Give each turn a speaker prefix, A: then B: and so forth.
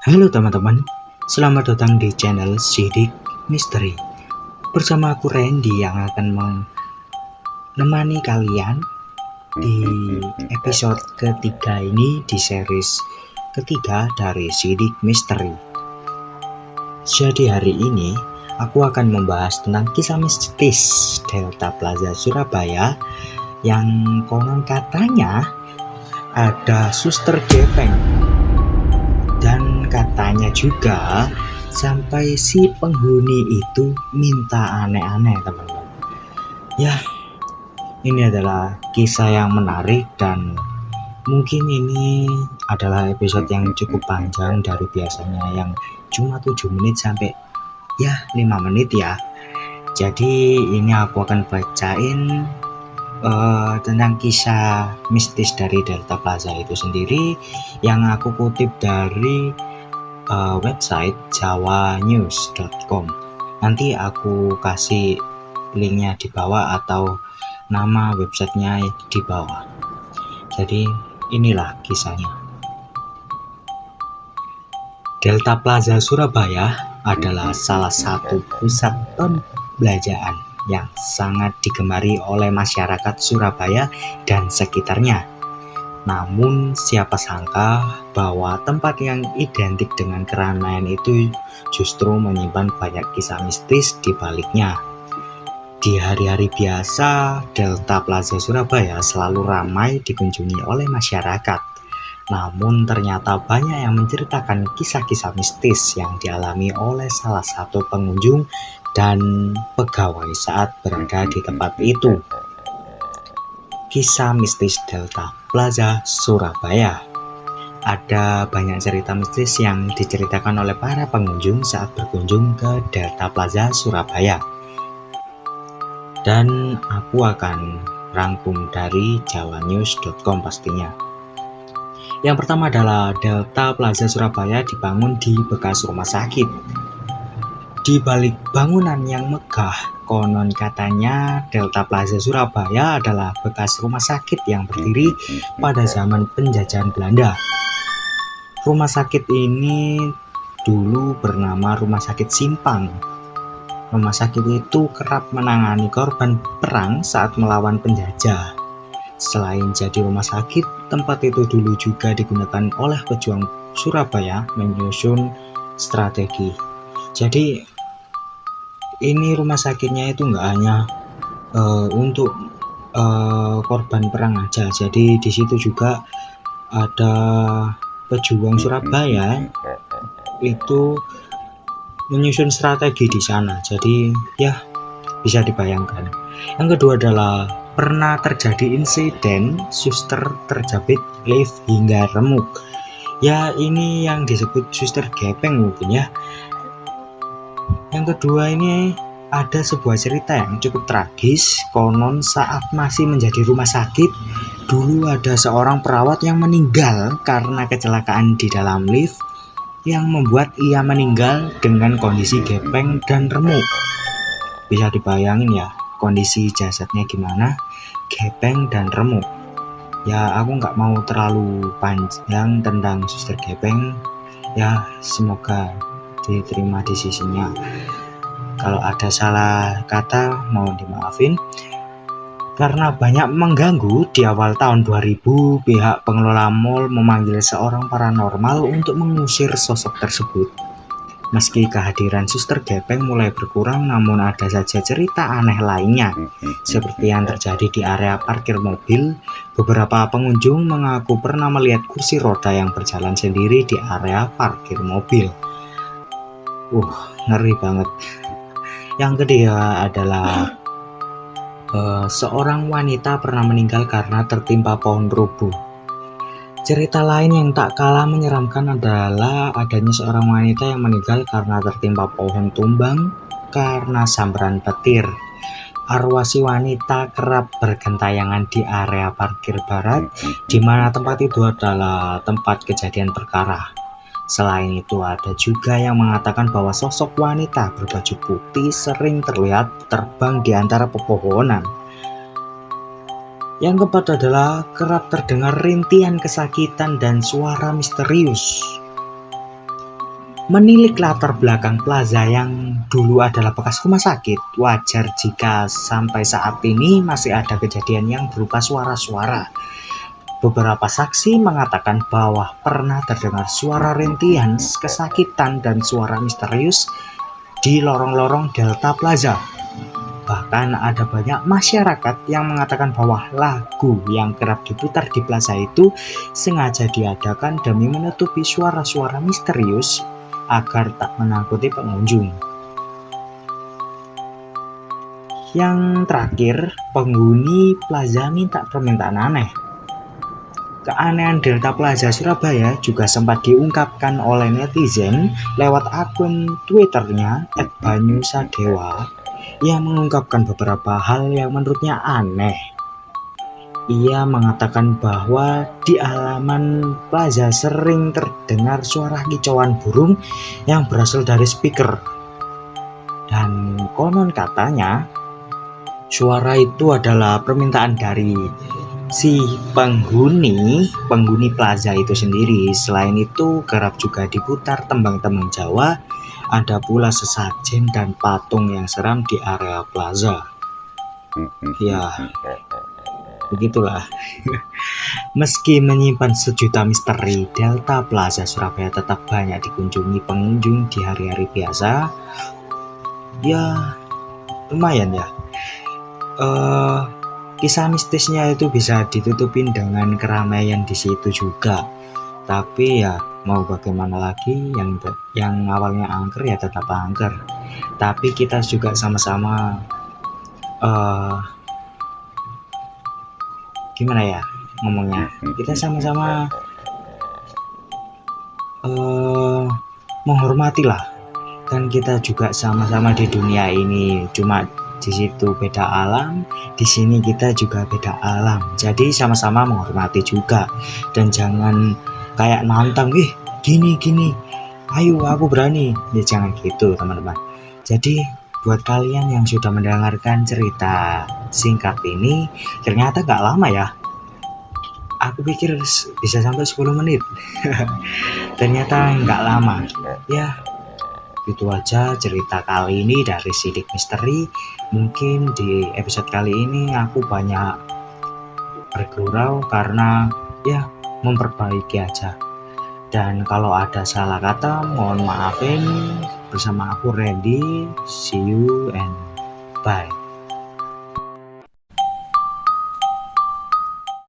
A: Halo teman-teman, selamat datang di channel Sidik Misteri. Bersama aku Randy yang akan menemani kalian di episode ketiga ini di series ketiga dari Sidik Misteri. Jadi hari ini aku akan membahas tentang kisah mistis Delta Plaza Surabaya yang konon katanya ada suster gepeng. Dan katanya juga sampai si penghuni itu minta aneh-aneh teman-teman. Ya, ini adalah kisah yang menarik dan mungkin ini adalah episode yang cukup panjang dari biasanya yang cuma 7 menit sampai 5 menit ya. Jadi ini aku akan bacain tentang kisah mistis dari Delta Plaza itu sendiri yang aku kutip dari website jawanews.com. Nanti aku kasih linknya di bawah atau nama websitenya di bawah. Jadi inilah kisahnya. Delta Plaza Surabaya adalah salah satu pusat pembelanjaan yang sangat digemari oleh masyarakat Surabaya dan sekitarnya. Namun siapa sangka bahwa tempat yang identik dengan keramaian itu justru menyimpan banyak kisah mistis di baliknya. Di hari-hari biasa, Delta Plaza Surabaya selalu ramai dikunjungi oleh masyarakat. Namun ternyata banyak yang menceritakan kisah-kisah mistis yang dialami oleh salah satu pengunjung dan pegawai saat berada di tempat itu. Kisah mistis Delta Plaza Surabaya. Ada banyak cerita mistis yang diceritakan oleh para pengunjung saat berkunjung ke Delta Plaza Surabaya. Dan aku akan rangkum dari jawanews.com pastinya. Yang pertama adalah Delta Plaza Surabaya dibangun di bekas rumah sakit. Di balik bangunan yang megah, konon katanya Delta Plaza Surabaya adalah bekas rumah sakit yang berdiri pada zaman penjajahan Belanda. Rumah sakit ini dulu bernama Rumah Sakit Simpang. Rumah sakit itu kerap menangani korban perang saat melawan penjajah. Selain jadi rumah sakit, tempat itu dulu juga digunakan oleh pejuang Surabaya menyusun strategi. Jadi ini rumah sakitnya itu nggak hanya untuk korban perang aja. Jadi di situ juga ada pejuang Surabaya itu menyusun strategi di sana. Jadi ya bisa dibayangkan. Yang kedua adalah pernah terjadi insiden suster terjepit lift hingga remuk. Ya ini yang disebut suster gepeng mungkin ya. Yang kedua ini ada sebuah cerita yang cukup tragis. Konon saat masih menjadi rumah sakit, dulu ada seorang perawat yang meninggal karena kecelakaan di dalam lift yang membuat ia meninggal dengan kondisi gepeng dan remuk. Bisa dibayangin ya kondisi jasadnya gimana, gepeng dan remuk. Ya aku nggak mau terlalu panjang tentang suster gepeng. Ya semoga diterima di sisinya. Kalau ada salah kata mohon dimaafin. Karena banyak mengganggu, di awal tahun 2000 pihak pengelola mal memanggil seorang paranormal untuk mengusir sosok tersebut. Meski kehadiran suster gepeng mulai berkurang, namun ada saja cerita aneh lainnya. Seperti yang terjadi di area parkir mobil, beberapa pengunjung mengaku pernah melihat kursi roda yang berjalan sendiri di area parkir mobil. Ngeri banget. Yang ketiga adalah seorang wanita pernah meninggal karena tertimpa pohon rubuh. Cerita lain yang tak kalah menyeramkan adalah adanya seorang wanita yang meninggal karena tertimpa pohon tumbang karena sambaran petir. Arwah si wanita kerap bergentayangan di area parkir barat, di mana tempat itu adalah tempat kejadian perkara. Selain itu ada juga yang mengatakan bahwa sosok wanita berbaju putih sering terlihat terbang di antara pepohonan. Yang keempat adalah kerap terdengar rintihan kesakitan dan suara misterius. Menilik latar belakang plaza yang dulu adalah bekas rumah sakit, wajar jika sampai saat ini masih ada kejadian yang berupa suara-suara. Beberapa saksi mengatakan bahwa pernah terdengar suara rintihan, kesakitan, dan suara misterius di lorong-lorong Delta Plaza. Bahkan ada banyak masyarakat yang mengatakan bahwa lagu yang kerap diputar di plaza itu sengaja diadakan demi menutupi suara-suara misterius agar tak menakuti pengunjung. Yang terakhir, penghuni plaza minta permintaan aneh. Keanehan Delta Plaza Surabaya juga sempat diungkapkan oleh netizen lewat akun Twitternya @banyusadewa yang mengungkapkan beberapa hal yang menurutnya aneh. Ia mengatakan bahwa di halaman plaza sering terdengar suara kicauan burung yang berasal dari speaker. Dan konon katanya, suara itu adalah permintaan dari si penghuni plaza itu sendiri. Selain itu, kerap juga diputar tembang-tembang Jawa. Ada pula sesajen dan patung yang seram di area plaza. Ya, begitulah. Meski menyimpan sejuta misteri, Delta Plaza Surabaya tetap banyak dikunjungi pengunjung di hari-hari biasa. Ya, lumayan ya. Kisah mistisnya itu bisa ditutupin dengan keramaian di situ juga. Tapi ya mau bagaimana lagi, yang awalnya angker ya tetap angker. Tapi kita juga sama-sama gimana ya ngomongnya, kita sama-sama menghormati lah. Dan kita juga sama-sama di dunia ini, cuma di situ beda alam, di sini kita juga beda alam. Jadi sama-sama menghormati juga. Dan jangan kayak nantang, gini, ayo aku berani. Ya jangan gitu teman-teman. Jadi buat kalian yang sudah mendengarkan cerita singkat ini, ternyata gak lama ya. Aku pikir bisa sampai 10 menit. Ternyata gak lama. Ya, itu aja cerita kali ini dari Sidik Misteri. Mungkin di episode kali ini aku banyak bergurau karena ya memperbaiki aja. Dan kalau ada salah kata mohon maafin. Bersama aku Randy, see you and bye.